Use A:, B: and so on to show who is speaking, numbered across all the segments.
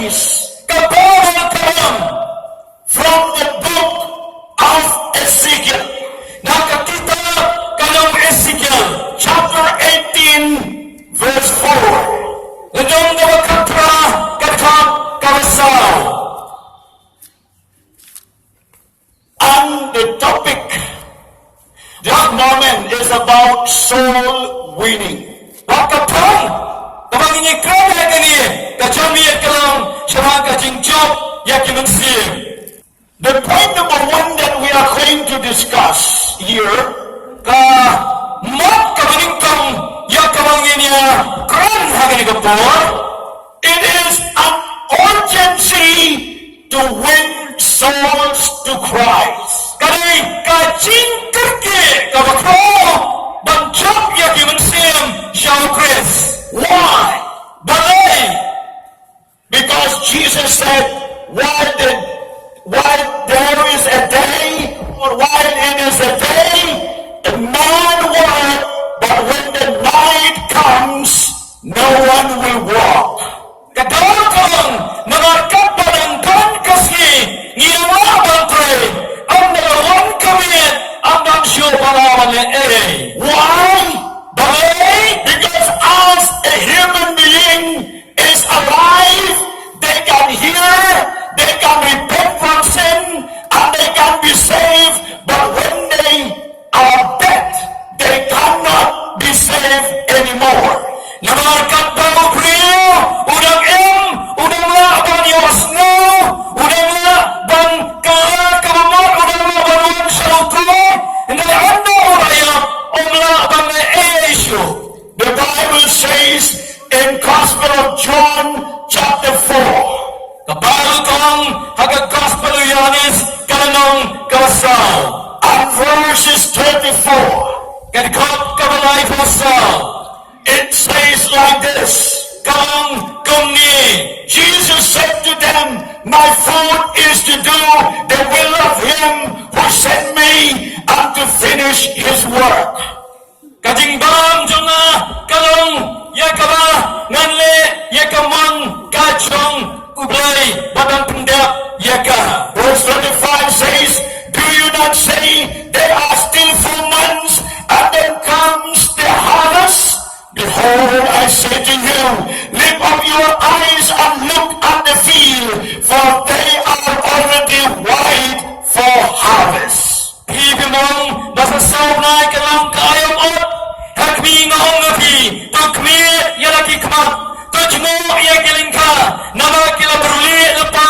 A: says, kabawal kalam from the book of Ezekiel. Nakakita kanong Ezekiel, chapter 18, verse 4. Ladong nawagkatra katkang kawasaw. And the topic this moment is about soul winning. Wakapang, kapag inikran na kaniya, kachamiyat ka lang siya mga kachingchok, yakimansir. The point number one that we are going to discuss here, ka mat kamaningkang yakamangin niya, kran haganigapor, it is an urgency to win souls to Christ. Kani kachingkerke kabakro, dan chok yakimansir siya Chris. Why? Balay. Because Jesus said, while there is a day, or while it is a day, the man work, but when the night comes, no one will walk. Kadawakang nangarkat pa ng kan kasi nilawabang pre, ang nalawan kami ang nagsyo parawan ni Ere. Why? Balay? Because as a human being is alive, they can hear, they can repent from sin, and they can be saved. But when they are dead, they cannot be saved anymore. Namarkat pa mo priyo, udang udang la ban yos no, udang la ban kaya kamamot, udang la ban wang syauko, and they ando oraya, la ban na issue. The Bible says in Gospel of John chapter 4, kabalo kang hagag Gospel of Yohanes kanang kawasaw, and verses 34, kadkot kabalay kawasaw, it says like this, kang kumni, Jesus said to them, my food is to do the will of him who sent me and to finish his work. Kajingbang juna kalong yakaba nganle yakamang kachong ublay badang pendap yaka. Verse 25 says, do you not say there are still 4 months and then comes the harvest? Behold, I say to you, lift up your eyes and look at the field, for they are already white for harvest. Ibimong nasasawnay ka lang kayang ot, hakmingong napi, tukmi yalaki kmat, tujmo yakiling ka, namakilabruli lapa,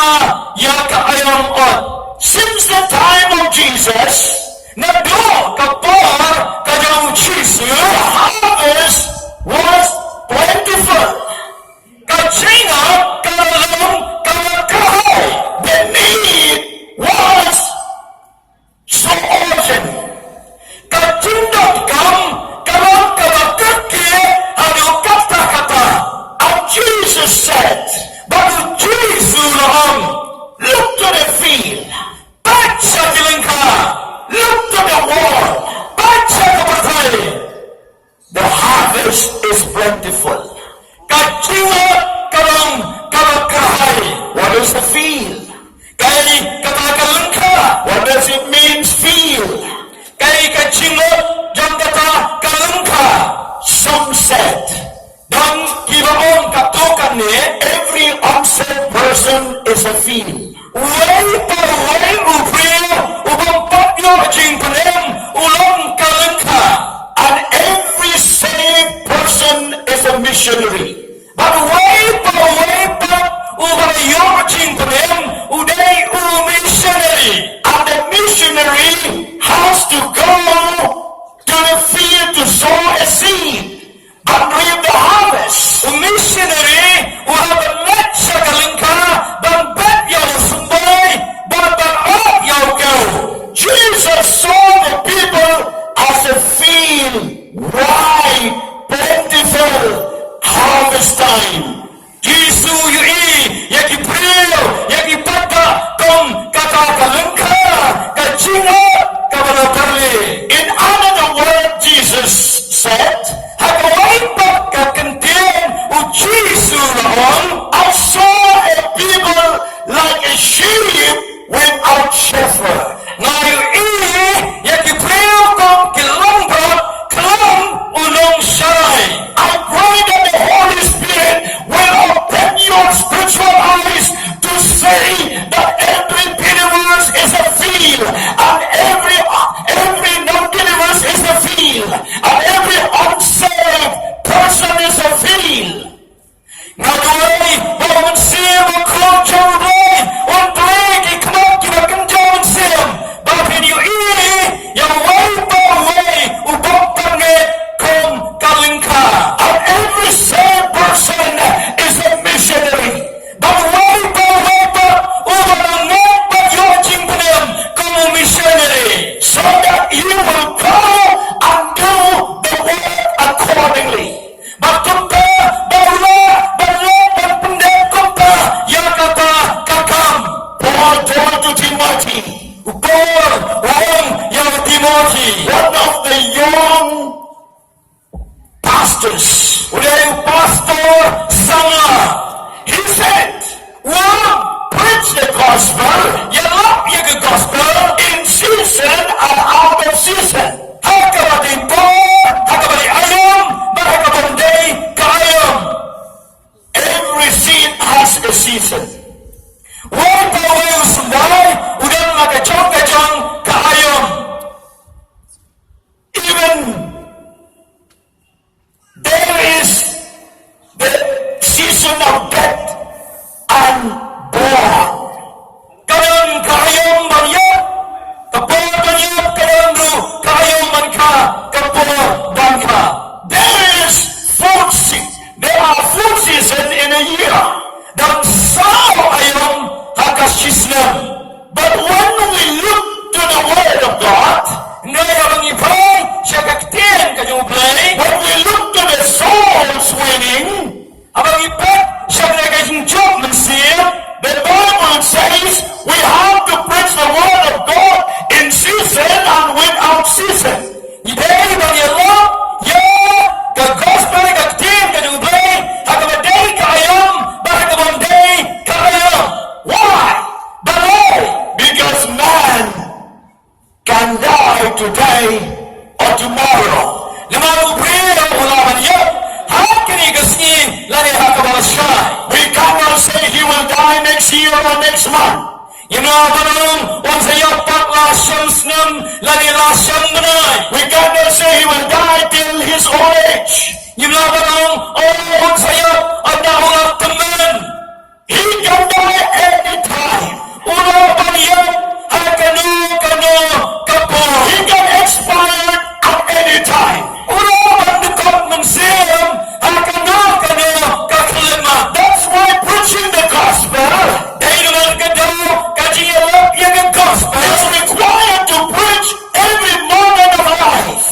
A: yaka ayang ot. Since the time of Jesus, nagdo kapor kajang Jesus, the harvest was plentiful. Kachinga kalalong kamakahay, the need was so urgent. Kachindot kam kalang kamakake ano kata-kata. And Jesus said, bago Jesus lahang, look to the field, back sa kilingka, look to the wall, back sa kapatay. The harvest is plentiful. Kachinga kalang kamakahay. What is the field? Kay katakalangka. What does it mean, field? Kay kachingot jang kata kalangka. Some said, dang kibaon katukan ni, every upset person is a field. Way para way upriyo, ubang patyo jing panem, ulang kalangka. And every saved person is a missionary. But way pa ubang yorching panem, uday missionary. And the missionary has to go to the field to sow a seed and reap the harvest. A missionary will have a let sa kalingka, bang bet yaw sumbay, bang up yaw go. Jesus saw the people as a field, wide, plentiful, harvest time. Jesus yui, yaki priyo, yaki pata, kong katakalangka, kachinga, kabalakarli. In another word, Jesus said, hakaway pa pastors. Udah yung pastor sama. He said, "Well, preach the gospel. You love the gospel in season and out of season." Hakabadito, hakabadi ayam, hakabandi kaayam. Every seed has a season. Why go away usumay? Udang magkachong-kachong kaayam. Even there is the season of death and born. Kadang kaayam banyak, kapor banyak, kadang kaayam man ka, kapor dan ka. There is food season. There are food season in a year. Dan sao ayam hakasislam. But when we look to the word of God, ngaya mangipay siya kaktiyan kanyang play. When we look to the souls winning, abang ipat siya kanyang job mansir. The Bible says we have to preach the word of God in season and without season. Ibay bang yellow? Yeah, the gospel kaktiyan kanyang play. Hakabaday kaayam, bahakabanday kaayam. Why? Because man can die today or tomorrow. We cannot say he will die next year or next month. We cannot say he will die till his old age. He can die anytime. He can expire at any time. That's why preaching the gospel is required to preach every moment of life.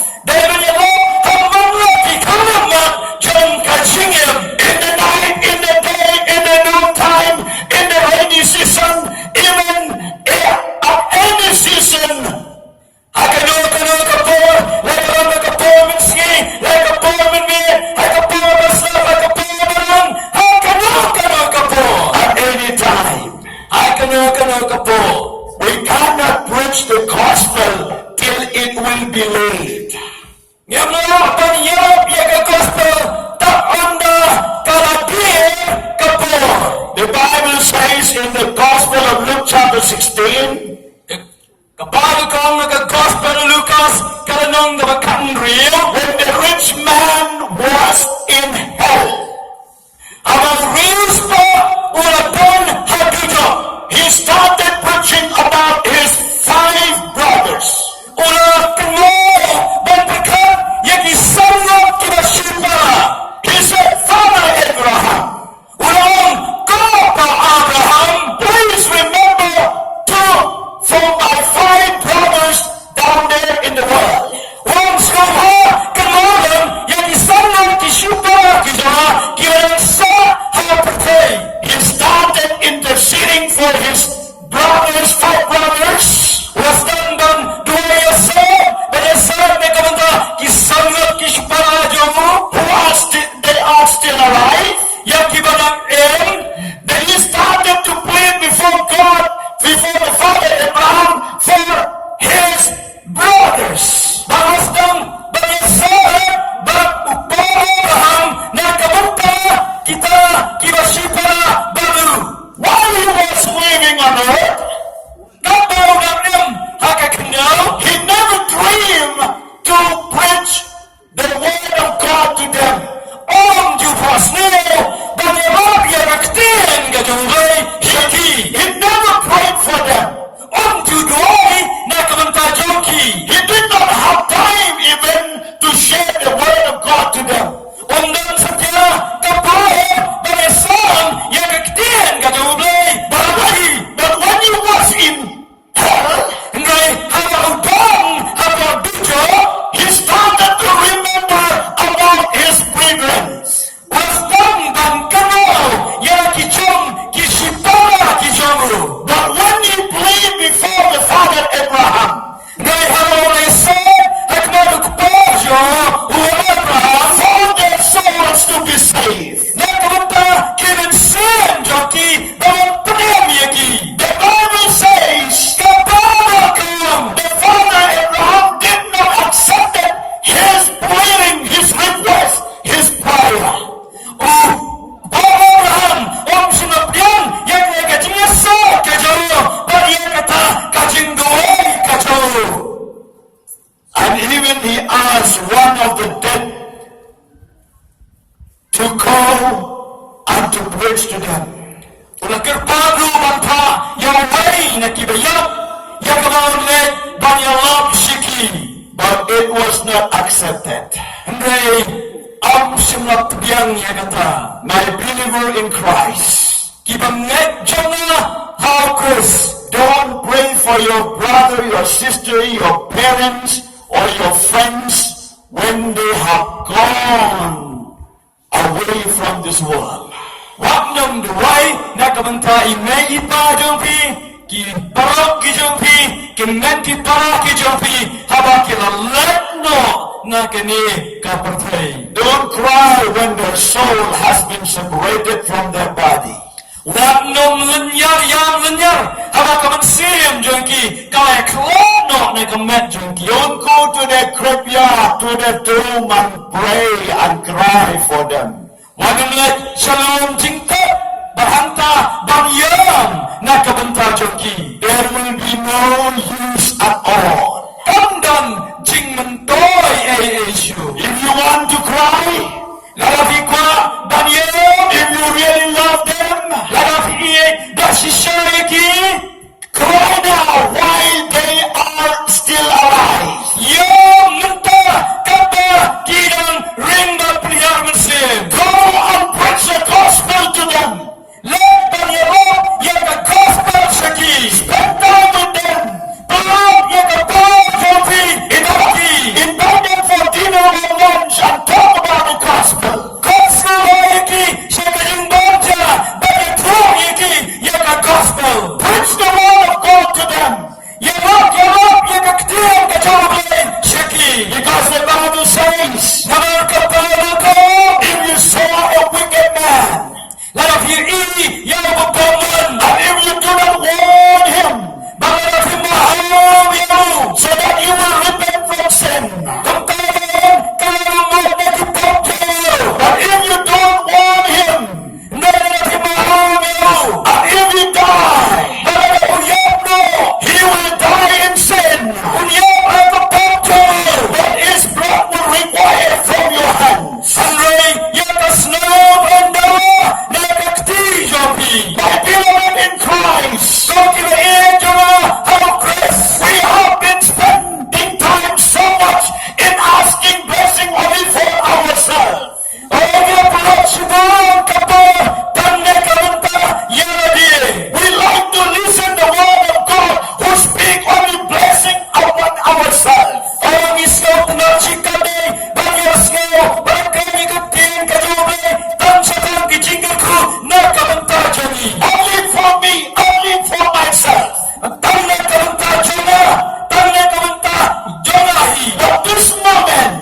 A: preached to them. Ulakir paglu banta yang way na kibayap yang kamaunlet banyalab shiki, but it was not accepted. Andre am simlap tibiyang yagata, my believer in Christ. Kibanget jona how Chris. Don't pray for your brother, your sister, your parents, or your friends when they have gone away from this world. Wag nang duway na kamantai may ipa jompi, ki parok ki jompi, ki menti para ki jompi, haba kilalat no na kani kapartay. Don't cry when their soul has been separated from their body. Wag nung lenyar, haba kamansim jomki, kaya klono na kamet jomki. Don't go to the graveyard, to the tomb and pray and cry for them. Wagamlet shalom jingkat bahanta bangyam na kabanta jongki. There will be no use at all. Kamdan jingmentoy issue. If you want to cry, lalafi kwa bangyam. If you really love them, lalafi iye dashishariki. Cry now while they are still alive. Yom nunta kapa kidang ringda priyar mensim. Go and preach the gospel to them. Let them hear the gospel shaki. Spend time with them. Palab yaka palab jopi. Invite them for dinner or lunch and talk about the gospel. Gospel yaki shaka imbanja. Bagi true yaki yaka gospel. Preach the word of God to them. Yarab yaka ktiyan kajawabin shaki. Because the Bible says, if you saw a wicked man, let of you eat, and if you do not warn him, so that you will repent from sin. But if you don't warn him, and if you die, he will die in sin. But his blood will require from your hands. My beloved in Christ, we have been spending time so much in asking blessing only for ourselves. We like to listen to the word of God who speak only blessing upon ourselves. Only for me, only for myself. But this moment,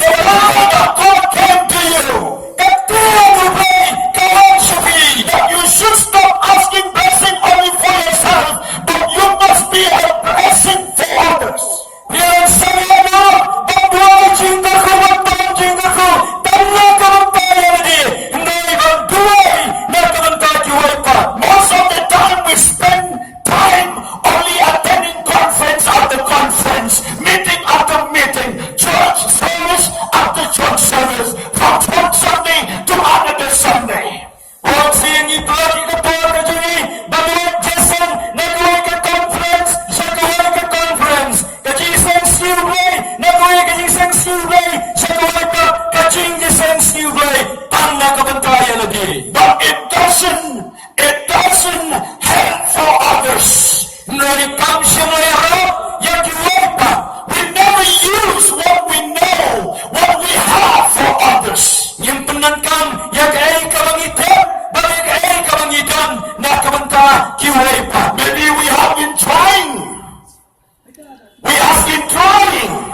A: the word of God came to you. That you should stop asking blessing only for yourself, but you must be a blessing for others. Most of the time we spend time only attending conference after conference, meeting after meeting, church service after church service, from one Sunday to another Sunday. But it doesn't help for others. We never use what we know, what we have for others. Maybe we have been trying.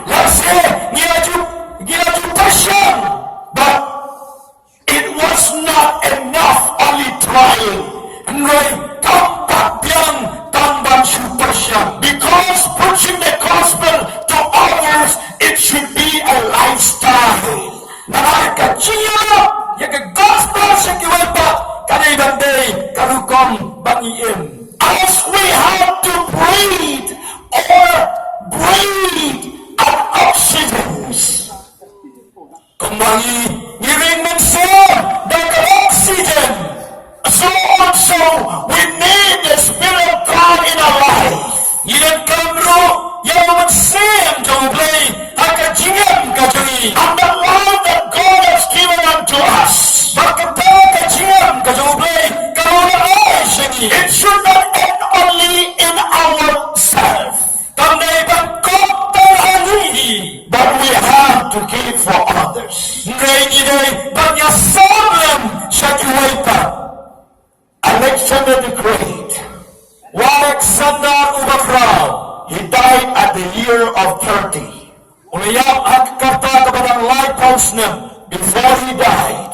A: Let's say, but it was not enough only trying. Because preaching the gospel to others, it should be a lifestyle. As we have to breathe an oxygen.
B: Kumangi ngiring menson dan oksi
A: kami. And the life that God has given unto us. It should not end only in ourselves. But we have to give for others. Alexander the Great, he died at the year of 30. Before he died,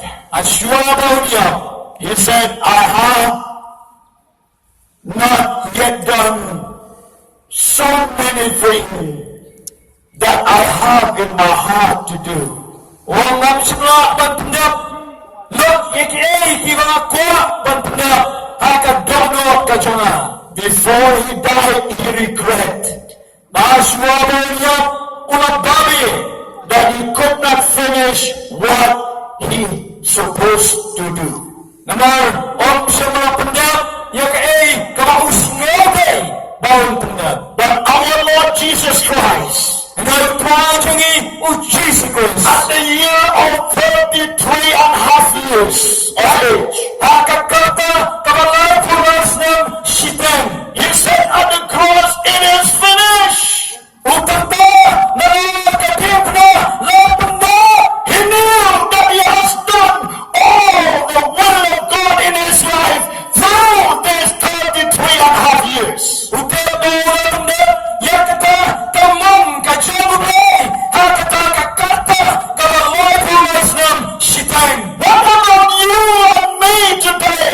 A: he said, I have not yet done so many things that I have in my heart to do. Before he died, he regretted that he could not finish what he supposed to do. But our Lord Jesus Christ, at the year of 33.5 years of age, he said at the cross, it is finished. He knew that he has done all the will of God in his life through these 33.5 years. What about you and me today?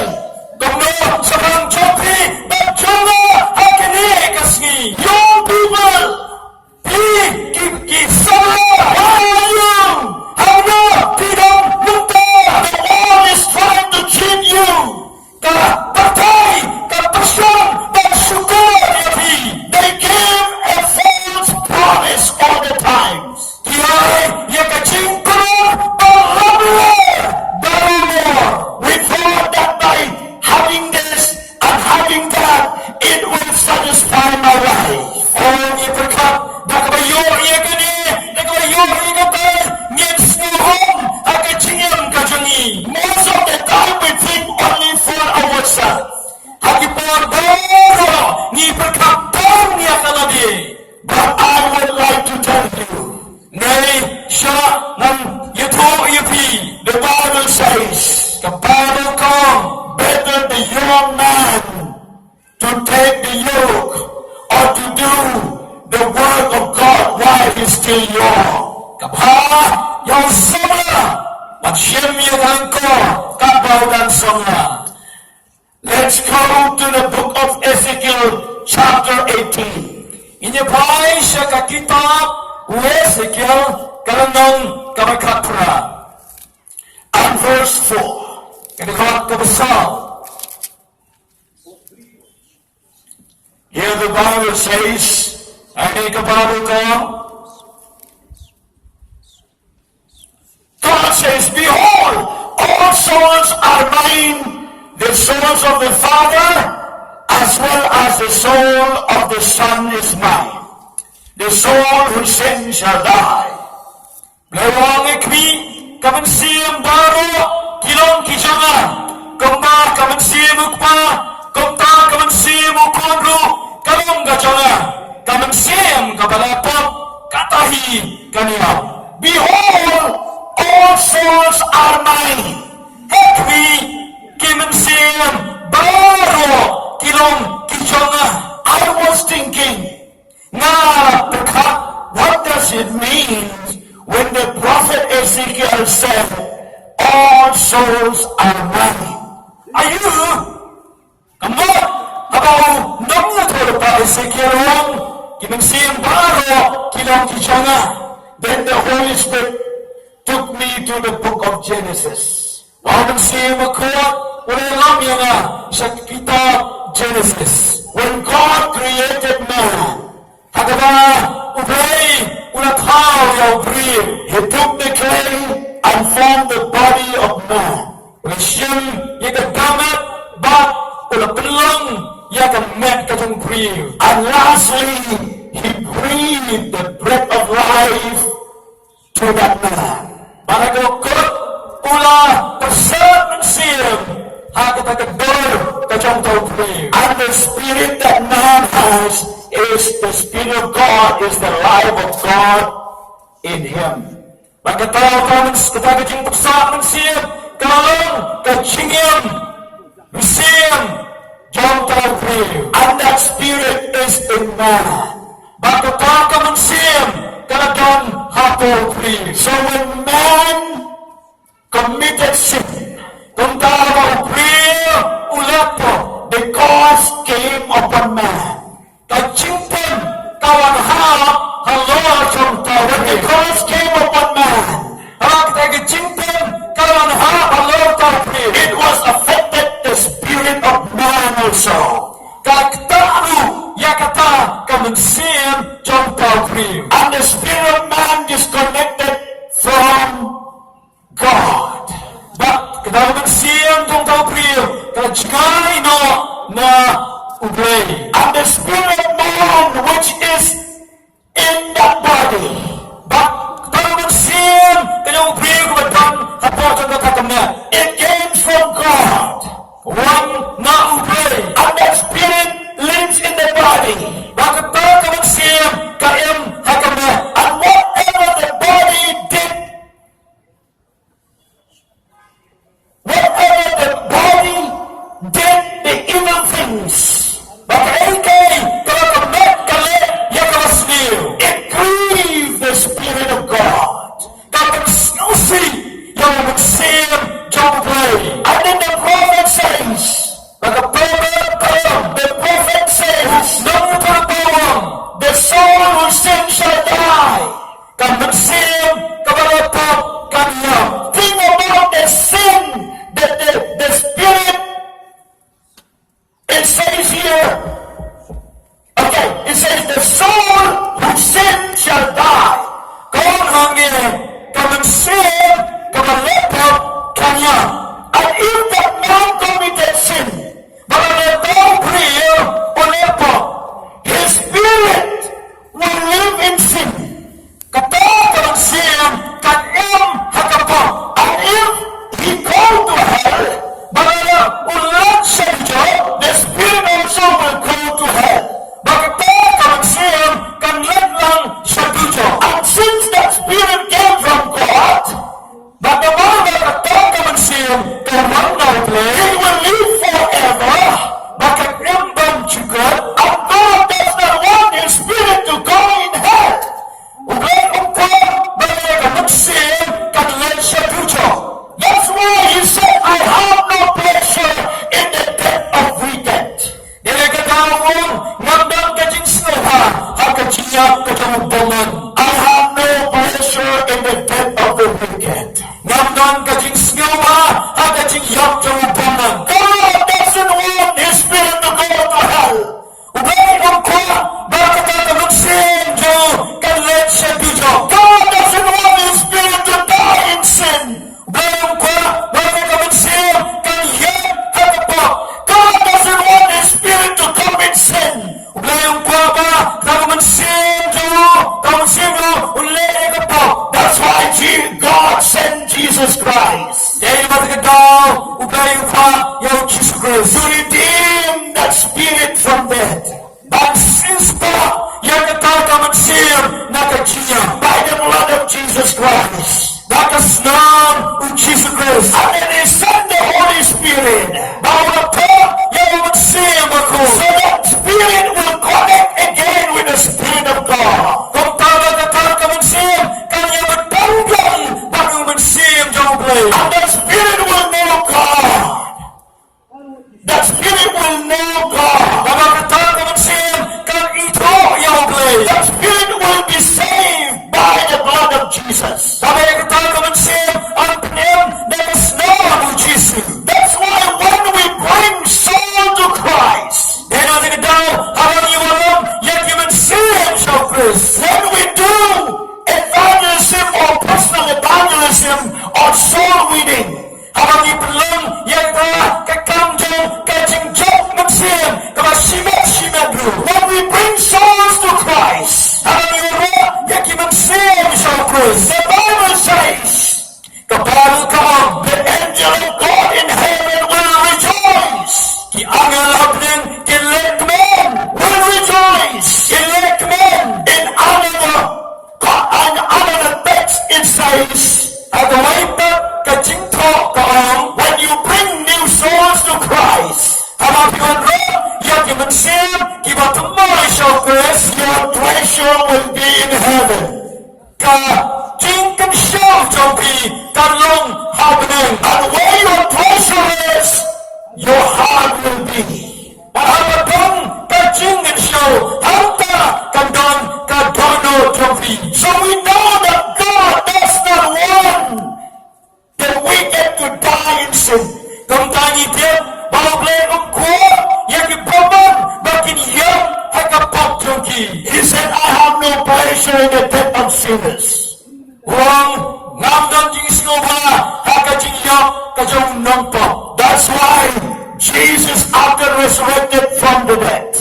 A: Young people, the world is trying to cheat you. They give a false promise all the time. We thought that by having this and having that, it will satisfy my life. Most of the time we think only for ourselves. But I would like to tell you, the Bible says, better the young man to take the yoke or to do the work of God while he's still young. Let's go to the book of Ezekiel chapter 18. And verse 4. Here the Bible says, God says, behold, all souls are mine, the souls of the Father, as well as the soul of the Son is mine. The soul who sins shall die. Behold, all souls are mine. I was thinking, what does it mean when the prophet Ezekiel said, all souls are mine? Are you? Then the Holy Spirit took me to the book of Genesis. Genesis. When God created man, He took the clay and formed the body of man. And lastly, He breathed the breath of life to that man. Managukot, ula, kasat ng siyem, hagit agad kajong tawprim. And the spirit that man has is the spirit of God, is the life of God in him. Magkataw ka ng katagajing tuksa ng siyem, kalang kajingim, siyem, jong tawprim. And that spirit is in man. Magkataw ka ng siyem, kalagang hatawprim. So when man committed sin, kung tawprim, ulat po, the cause came upon man. Kajingpan, kawan harap, halo jong tawprim. The cause came upon man. Kajingpan, kawan harap, halo tawprim. It was affected the spirit of man also. Kagtaru, yakata, kamansim, jong tawprim. And the spirit of man disconnected from God. But kadaman siyang jong tawprim, kajingay no na ublay. And the spirit of man which is in that body. But kadaman siyang kanyang ublay kumatang hapotan na kakamna. It came from God. One na ublay. And that spirit lives in the body. Bakit ba kadaman siyang kayang hakamna? And whatever the body did, whatever the body did, the evil things, it grieved the Spirit of God. And then the prophet says, the soul who sin shall die. Think about the sin that the Spirit, it says here, okay, it says the soul who sin shall die. Kung hangin, kamang sin, kamang lepot, kanya. And if that man committed sin, malalabang priyo o lepot, his spirit will live in sin. Katong kamang sin, kanyang hakapang. And if he go to hell, ulat siya dito, the spirit also will go to hell. Bakit kamang sin, kanlan lang siya dito. And since that spirit came from God, bagaimana kamang sin, kamang nauple, he will live forever. Bakit imbang juga, and God does not want his spirit to go in hell. Ublay bagaimana kamang sin, kanlan siya dito. That's why he said, I have no pleasure in the death of wicked. Nilagagawang ngandang kajing snoha, hagkajiyak kajamubaman. I have no pleasure in the death of the wicked. Ngandang kajing snoha, hagkajiyak kajamubaman. God doesn't want his spirit to go to hell. Ubay ang kwa, bakit katamagsin jo, kanlet siya dito. God doesn't want his spirit to die in sin. God doesn't want his spirit to commit sin. That's why God sent Jesus Christ to redeem that spirit from death. And since by the blood of Jesus Christ, and then he sent the Holy Spirit. So that spirit will connect again with the Spirit of God. And that spirit will know God. That spirit will know God. That spirit will be saved by the blood of Jesus. That's why when we bring soul to Christ, when we do evangelism or personal evangelism or soul winning, when we bring souls to Christ, the Bible says says, when you bring new souls to Christ, your treasure will be in heaven. And where your treasure is, your heart will be. So we know that God does not want that we get to die in sin. He said, I have no pleasure in the death of sinners. That's why Jesus, after resurrected from the dead,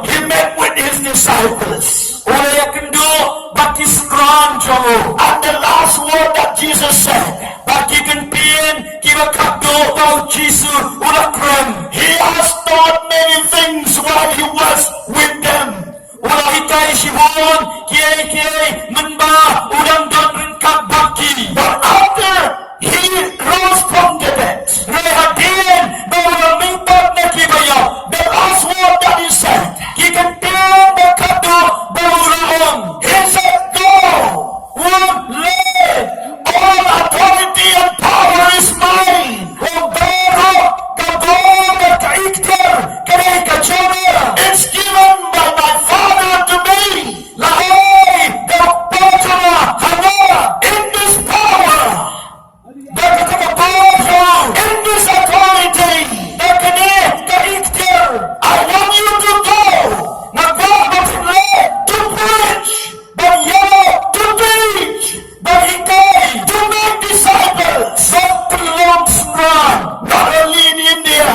A: he met with his disciples. And the last word that Jesus said, he has taught many things while he was with them. But after he rose from the dead, the last word that he said, he said, go, all authority and power is mine. It's given by my Father to me. In this power, in this authority, I want you to go to preach, to teach, to make disciples, not only in India,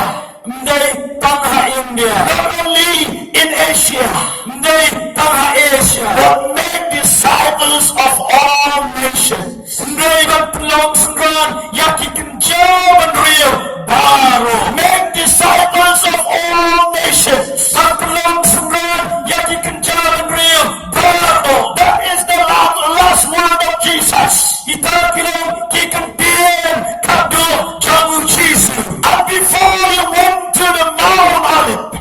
A: not only in Asia, but make disciples of all nations. Make disciples of all nations. That is the last word of Jesus. And before he went to the Mount Olive,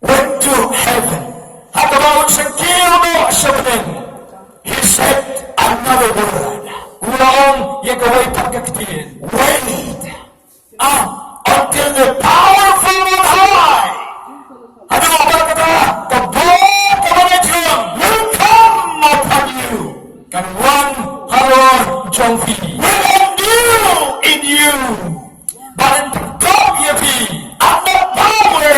A: went to heaven. He said another word. Wait until the power from on high will come upon you. Will endure in you. And the power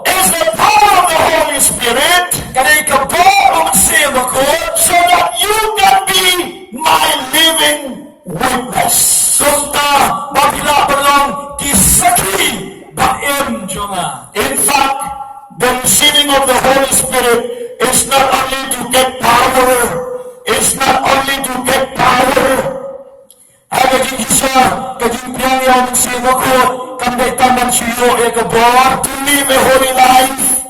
A: is the power of the Holy Spirit, so that you can be my living witness. In fact, the receiving of the Holy Spirit is not only to get power. It's not only to get power. To live a holy life.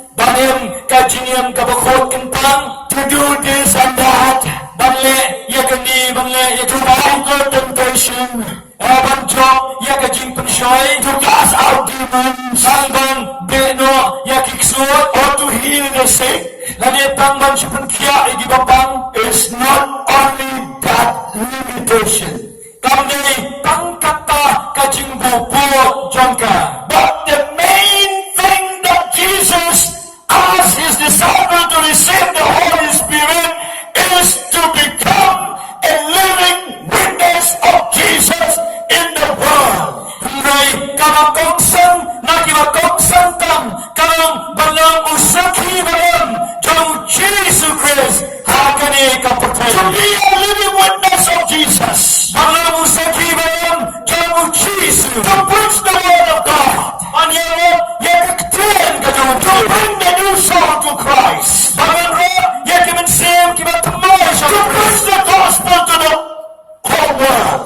A: To do this and that. To conquer temptation. To cast out demons. Or to heal the sick. It's not only that limitation. But the main thing that Jesus asked his disciples to receive the Holy Spirit is to become a living witness of Jesus in the world. To be a living witness of Jesus. To preach the word of God. To bring the new soul to Christ. To preach the gospel to the whole world.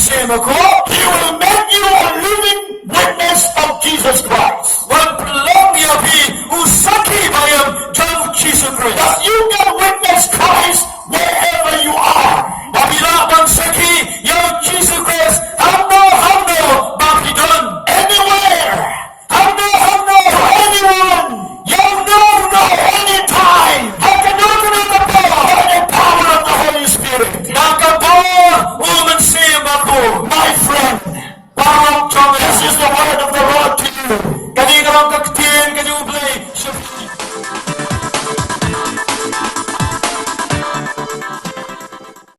A: same ako,
B: He will make you a living witness of Jesus Christ.
A: wan pelong yapi usaki bayam jam Jesus
B: That
A: Christ.
B: you can witness Christ wherever you are.
A: Apabila bang saki yang Jesus Christ, hamno bapidon,
B: Anywhere.
A: hamno
B: To anyone.
A: yang no,
B: Anytime.
A: hakanukunan ka po,
B: By the power of the Holy Spirit.
A: nakabor, uman same ako,
B: My friend.
A: parang chonga,
B: This is the word of the Lord to you.
A: kani ka lang kaktin